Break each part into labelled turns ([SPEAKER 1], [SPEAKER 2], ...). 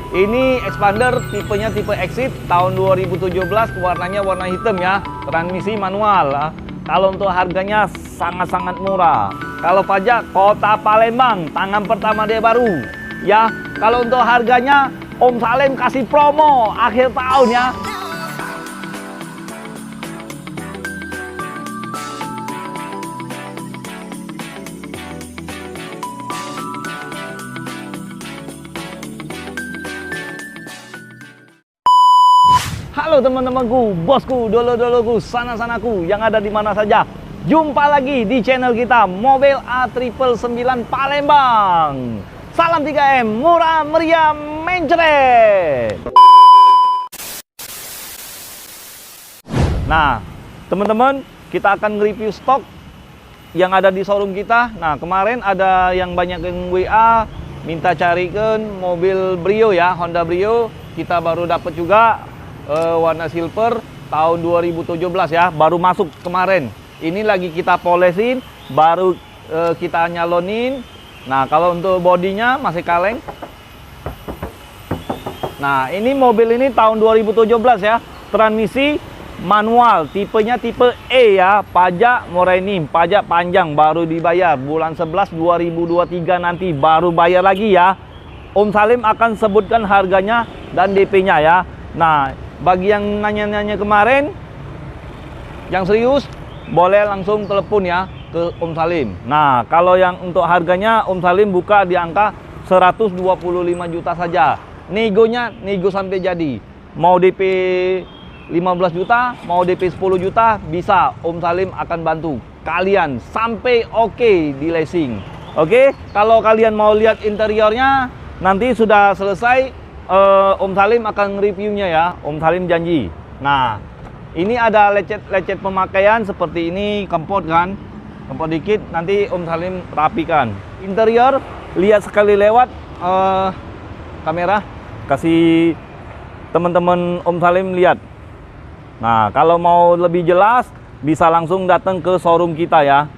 [SPEAKER 1] Ini expander tipenya tipe Exit tahun 2017, warnanya warna hitam ya, transmisi manual. Kalau untuk harganya sangat-sangat murah. Kalau pajak Kota Palembang, tangan pertama dia baru. Ya, kalau untuk harganya Om Salim kasih promo akhir tahun ya. Halo teman-temanku, bosku, dolo-doloku, sana-sanaku yang ada di mana saja. Jumpa lagi di channel kita Mobil A999 Palembang. Salam 3M, murah meriah mencret. Nah, teman-teman, kita akan review stok yang ada di showroom kita. Nah, kemarin ada yang banyak yang WA minta carikan mobil Brio ya, Honda Brio. Kita baru dapat juga warna silver tahun 2017 ya, baru masuk kemarin. Ini lagi kita polesin, baru kita nyalonin. Nah, kalau untuk bodinya masih kaleng. Nah, ini mobil ini tahun 2017 ya, transmisi manual, tipenya tipe E ya, pajak morenim, pajak panjang baru dibayar bulan 11 2023 nanti baru bayar lagi ya. Om Salim akan sebutkan harganya dan DP-nya ya. Nah, bagi yang nanya-nanya kemarin, yang serius, boleh langsung telepon ya ke Om Salim. Nah, kalau yang untuk harganya, Om Salim buka di angka 125 juta saja. Negonya, nego sampai jadi. Mau DP 15 juta, mau DP 10 juta, bisa. Om Salim akan bantu kalian sampai oke di leasing. Oke, kalau kalian mau lihat interiornya, nanti sudah selesai, Om Salim akan reviewnya ya, Om Salim janji. Nah, ini ada lecet pemakaian seperti ini, kempot kan, kempot dikit, nanti Om Salim rapikan. Interior, lihat sekali lewat kamera, kasih teman-teman Om Salim lihat. Nah, kalau mau lebih jelas, bisa langsung datang ke showroom kita ya,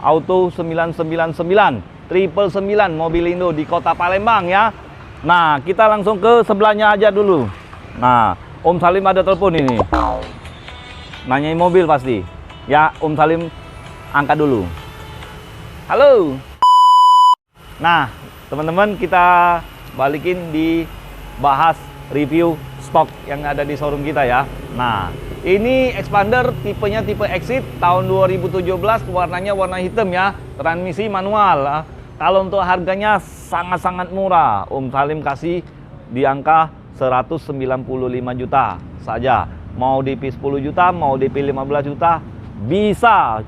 [SPEAKER 1] Auto 999, 999 Mobilindo di Kota Palembang ya. Nah, kita langsung ke sebelahnya aja dulu. Nah, Om Salim ada telepon ini. Nanyain mobil pasti. Ya, Om Salim angkat dulu. Halo. Nah, teman-teman, kita balikin di bahas review stok yang ada di showroom kita ya. Nah, ini expander tipenya tipe Exit tahun 2017, warnanya warna hitam ya, transmisi manual. Kalau untuk harganya sangat-sangat murah, Om Salim kasih di angka 195 juta saja. Mau DP 10 juta, mau DP 15 juta, bisa.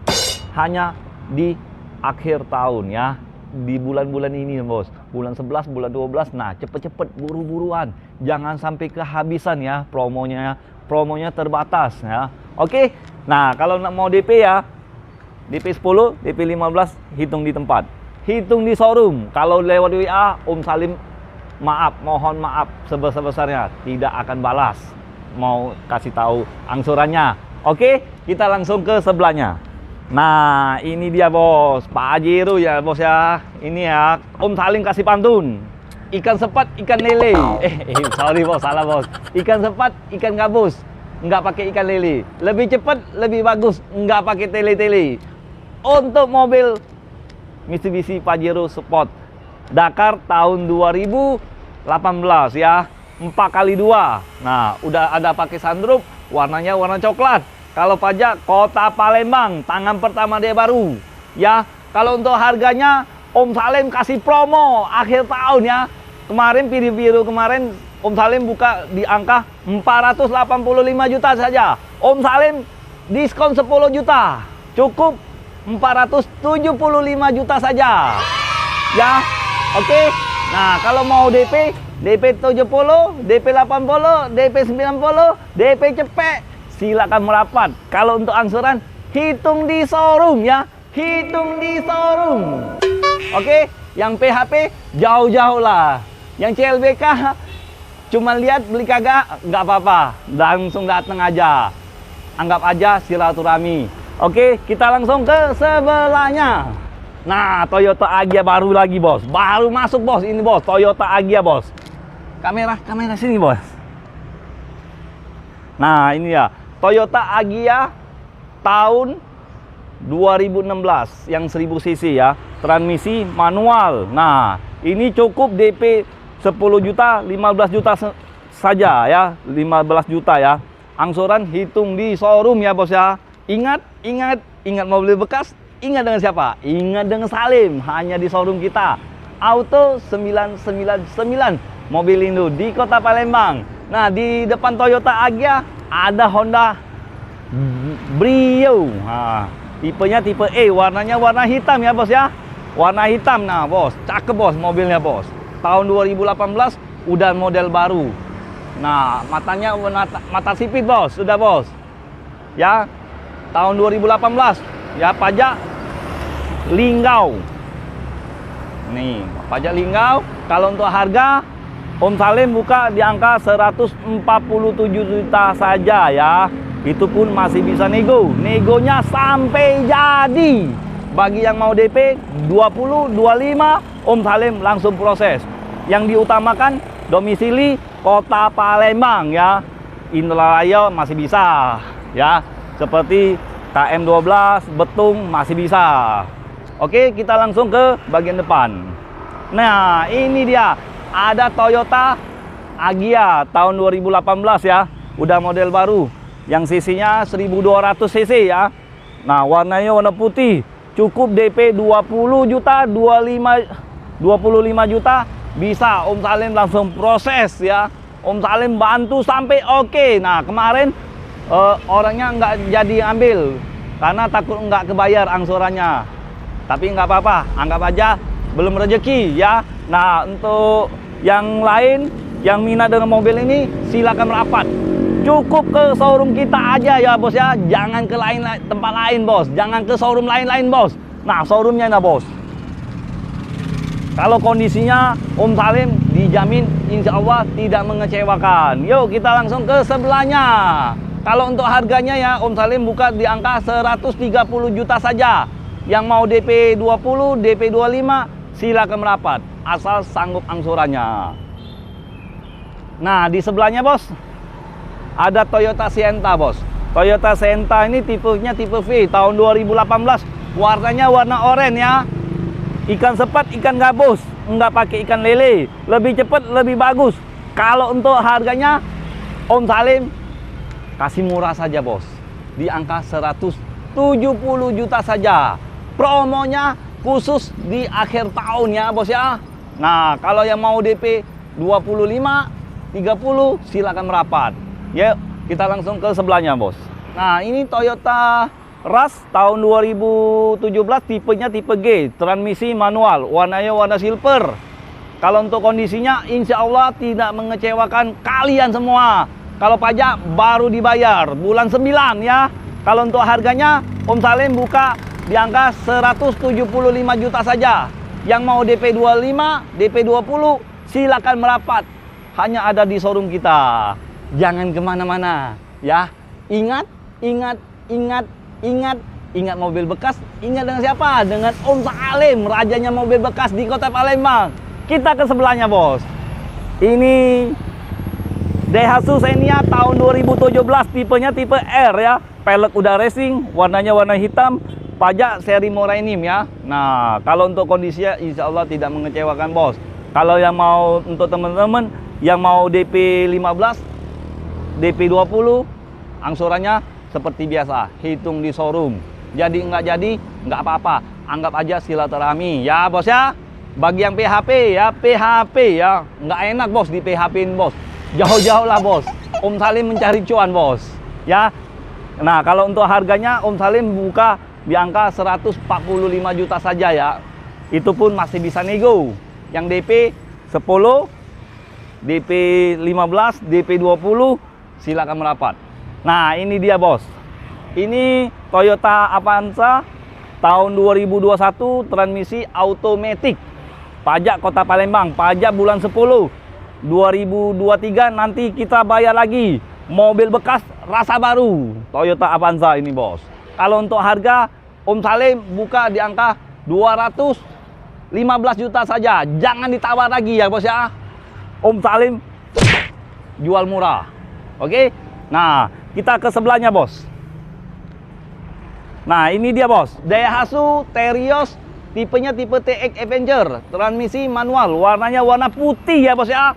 [SPEAKER 1] Hanya di akhir tahun ya, di bulan-bulan ini bos. Bulan 11, bulan 12, nah cepet-cepet, buru-buruan. Jangan sampai kehabisan ya promonya. Promonya terbatas ya. Oke, nah kalau mau DP ya, DP 10, DP 15, hitung di tempat. Hitung di showroom. Kalau lewat WA, Om Salim mohon maaf sebesar-besarnya, tidak akan balas. Mau kasih tahu angsurannya. Oke, kita langsung ke sebelahnya. Nah, ini dia bos, Pajero ya bos ya. Ini ya, Om Salim kasih pantun. Ikan sepat, ikan lele. Sorry bos, salah bos. Ikan sepat, ikan gabus. Nggak pakai ikan lele. Lebih cepat, lebih bagus. Nggak pakai tele-tele. Untuk mobil Mitsubishi Pajero Sport Dakar tahun 2018 ya, 4x2. Nah, udah ada pakai sunroof, warnanya warna coklat. Kalau pajak Kota Palembang, tangan pertama dia baru ya. Kalau untuk harganya, Om Salim kasih promo akhir tahun ya. Kemarin biru kemarin Om Salim buka di angka 485 juta saja. Om Salim diskon 10 juta, cukup 475 juta saja ya. Oke. Nah, kalau mau DP 70, DP 80, DP 90, DP cepet, silakan merapat. Kalau untuk angsuran, hitung di showroom ya, hitung di showroom. Oke, yang PHP jauh-jauh lah. Yang CLBK cuma lihat beli kagak, nggak apa-apa, langsung datang aja. Anggap aja silaturahmi. Oke, kita langsung ke sebelahnya. Nah, Toyota Agya baru lagi bos, baru masuk bos, ini bos, Toyota Agya bos. kamera sini bos. Nah ini ya Toyota Agya tahun 2016 yang 1000 cc ya, transmisi manual. Nah ini cukup DP 10 juta 15 juta saja ya, 15 juta ya. Angsuran hitung di showroom ya bos ya. Ingat mobil bekas, ingat dengan siapa? Ingat dengan Salim, hanya di showroom kita. Auto 999 Mobilindo di Kota Palembang. Nah, di depan Toyota Agya ada Honda Brio. Nah, tipenya tipe E, warnanya warna hitam ya bos ya. Warna hitam. Nah bos, cakep bos mobilnya bos. Tahun 2018 udah model baru. Nah, matanya mata sipit bos, sudah bos. Ya, tahun 2018. Ya, pajak linggau. Nih, pajak linggau. Kalau untuk harga, Om Salim buka di angka 147 juta saja ya. Itu pun masih bisa nego. Negonya sampai jadi. Bagi yang mau DP 20, 25, Om Salim langsung proses. Yang diutamakan domisili Kota Palembang ya. Indralaya masih bisa ya. Seperti KM12, Betung masih bisa. Oke, kita langsung ke bagian depan. Nah, ini dia. Ada Toyota Agya tahun 2018 ya. Udah model baru. Yang cc-nya 1200 cc ya. Nah, warnanya warna putih. Cukup DP 20 juta, 25 juta. Bisa Om Salim langsung proses ya. Om Salim bantu sampai oke. Nah, kemarin orangnya nggak jadi ambil karena takut nggak kebayar angsurannya. Tapi nggak apa-apa, anggap aja belum rezeki ya. Nah, untuk yang lain yang minat dengan mobil ini silakan merapat. Cukup ke showroom kita aja ya bos ya. Jangan ke tempat lain bos. Jangan ke showroom lain-lain bos. Nah, showroomnya nah bos. Kalau kondisinya Om Salim dijamin insya Allah tidak mengecewakan. Yuk kita langsung ke sebelahnya. Kalau untuk harganya ya Om Salim buka di angka 130 juta saja. Yang mau DP 20, DP 25 silakan merapat asal sanggup angsurannya. Nah, di sebelahnya bos ada Toyota Sienta bos. Toyota Sienta ini tipenya tipe V tahun 2018. Warnanya warna oranye ya. Ikan sepat, ikan gabus, nggak pakai ikan lele. Lebih cepat, lebih bagus. Kalau untuk harganya Om Salim kasih murah saja bos. Di angka 170 juta saja. Promonya khusus di akhir tahun ya bos ya. Nah, kalau yang mau DP 25, 30 silakan merapat. Yuk, kita langsung ke sebelahnya bos. Nah, ini Toyota Rush tahun 2017, tipenya tipe G, transmisi manual, warnanya warna silver. Kalau untuk kondisinya insya Allah tidak mengecewakan kalian semua. Kalau pajak baru dibayar bulan 9 ya. Kalau untuk harganya Om Salim buka di angka 175 juta saja. Yang mau DP 25, DP 20 silakan merapat. Hanya ada di showroom kita. Jangan kemana-mana ya. Ingat mobil bekas. Ingat dengan siapa? Dengan Om Salim, rajanya mobil bekas di Kota Palembang. Kita ke sebelahnya bos. Ini Daihatsu Xenia tahun 2017, tipenya tipe R ya. Pelek udah racing, warnanya warna hitam. Pajak seri Morainim ya. Nah, kalau untuk kondisinya insya Allah tidak mengecewakan bos. Kalau yang mau untuk teman-teman yang mau DP 15, DP 20, angsurannya seperti biasa, hitung di showroom. Jadi nggak apa-apa. Anggap aja silaturahmi ya bos ya. Bagi yang PHP ya, nggak enak bos di PHP-in bos. Jauh-jauh lah bos. Om Salim mencari cuan bos ya. Nah, kalau untuk harganya Om Salim buka di angka 145 juta saja ya. Itu pun masih bisa nego. Yang DP 10, DP 15, DP 20 silakan merapat. Nah, ini dia bos. Ini Toyota Avanza tahun 2021, transmisi automatic. Pajak Kota Palembang, pajak bulan 10. 2023 nanti kita bayar lagi. Mobil bekas rasa baru Toyota Avanza ini bos. Kalau untuk harga Om Salim buka di angka 215 juta saja. Jangan ditawar lagi ya bos ya. Om Salim jual murah. Oke. Nah, kita ke sebelahnya, Bos. Nah, ini dia, Bos. Daihatsu Terios, tipenya tipe TX Avenger, transmisi manual, warnanya warna putih ya, Bos ya.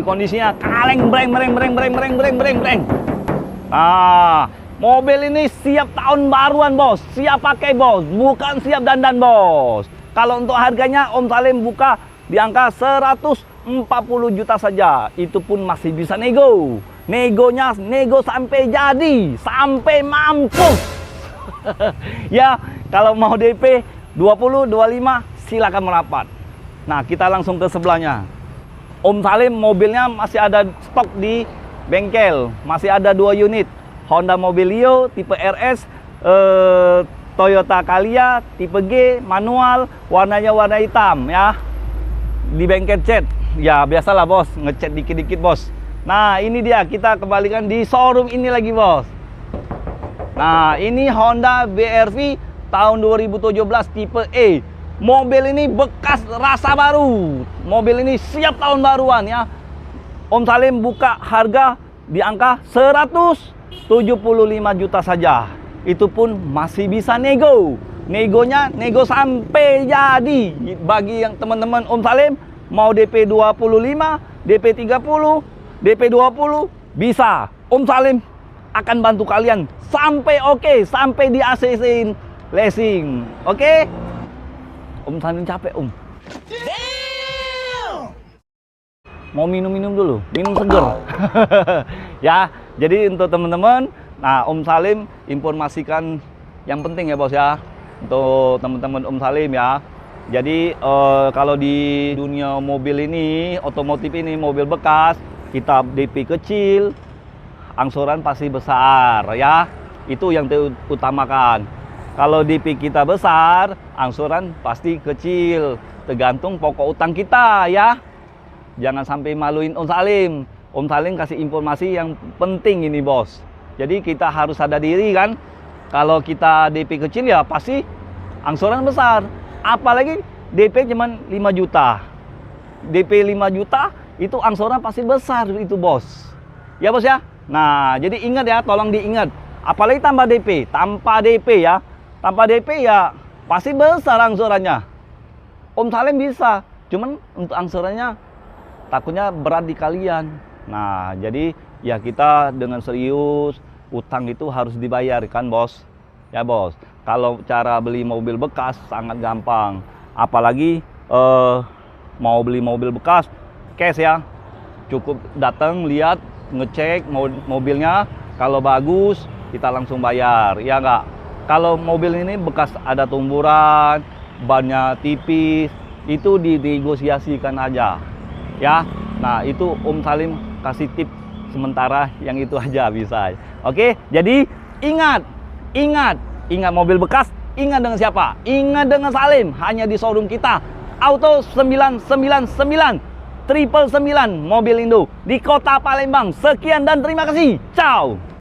[SPEAKER 1] Kondisinya kaleng breng. Nah, mobil ini siap tahun baruan, Bos. Siap pakai, Bos. Bukan siap dandan, Bos. Kalau untuk harganya Om Salim buka di angka 140 juta saja. Itu pun masih bisa nego. Negonya nego sampai jadi, sampai mampus. Ya, kalau mau DP 20, 25 silakan merapat. Nah, kita langsung ke sebelahnya. Om Salim mobilnya masih ada stok di bengkel, masih ada 2 unit. Honda Mobilio tipe RS, Toyota Calya tipe G manual, warnanya warna hitam ya. Di bengkel cat. Ya, biasalah, Bos, ngecat dikit-dikit, Bos. Nah, ini dia, kita kembalikan di showroom ini lagi, Bos. Nah, ini Honda BRV tahun 2017 tipe E. Mobil ini bekas rasa baru. Mobil ini siap tahun baruan ya. Om Salim buka harga di angka 175 juta saja. Itu pun masih bisa nego. Negonya nego sampai jadi. Bagi yang teman-teman Om Salim mau DP 25, DP 30, DP 20 bisa. Om Salim akan bantu kalian sampai oke, sampai di ACC-in leasing. Oke? Om Salim capek, Om. Mau minum-minum dulu, minum seger. Ya, jadi untuk teman-teman, nah Om Salim informasikan yang penting ya, Bos ya. Untuk teman-teman Om Salim ya. Jadi kalau di dunia mobil ini, otomotif ini, mobil bekas, kita DP kecil, angsuran pasti besar ya. Itu yang diutamakan. Kalau DP kita besar, angsuran pasti kecil. Tergantung pokok utang kita ya. Jangan sampai maluin Om Salim. Om Salim kasih informasi yang penting ini, Bos. Jadi kita harus sadar diri kan. Kalau kita DP kecil ya pasti angsuran besar. Apalagi DP cuma 5 juta. DP 5 juta itu angsuran pasti besar itu, Bos. Ya, Bos ya. Nah, jadi ingat ya, tolong diingat. Apalagi tambah DP, tanpa DP ya. Tanpa DP ya pasti besar angsurannya. Om Salim bisa, cuman untuk angsurannya takutnya berat di kalian. Nah, jadi ya kita dengan serius, utang itu harus dibayar kan, Bos. Ya, Bos. Kalau cara beli mobil bekas sangat gampang. Apalagi mau beli mobil bekas cash ya. Cukup datang, lihat, ngecek mobilnya. Kalau bagus, kita langsung bayar. Ya enggak? Kalau mobil ini bekas ada tumburan, bannya tipis, itu dinegosiasikan aja. Ya. Nah, itu Om Salim kasih tip sementara yang itu aja bisa. Oke? Jadi ingat mobil bekas, ingat dengan siapa? Ingat dengan Salim, hanya di showroom kita. Auto 999 999 Mobil Indo di Kota Palembang. Sekian dan terima kasih. Ciao.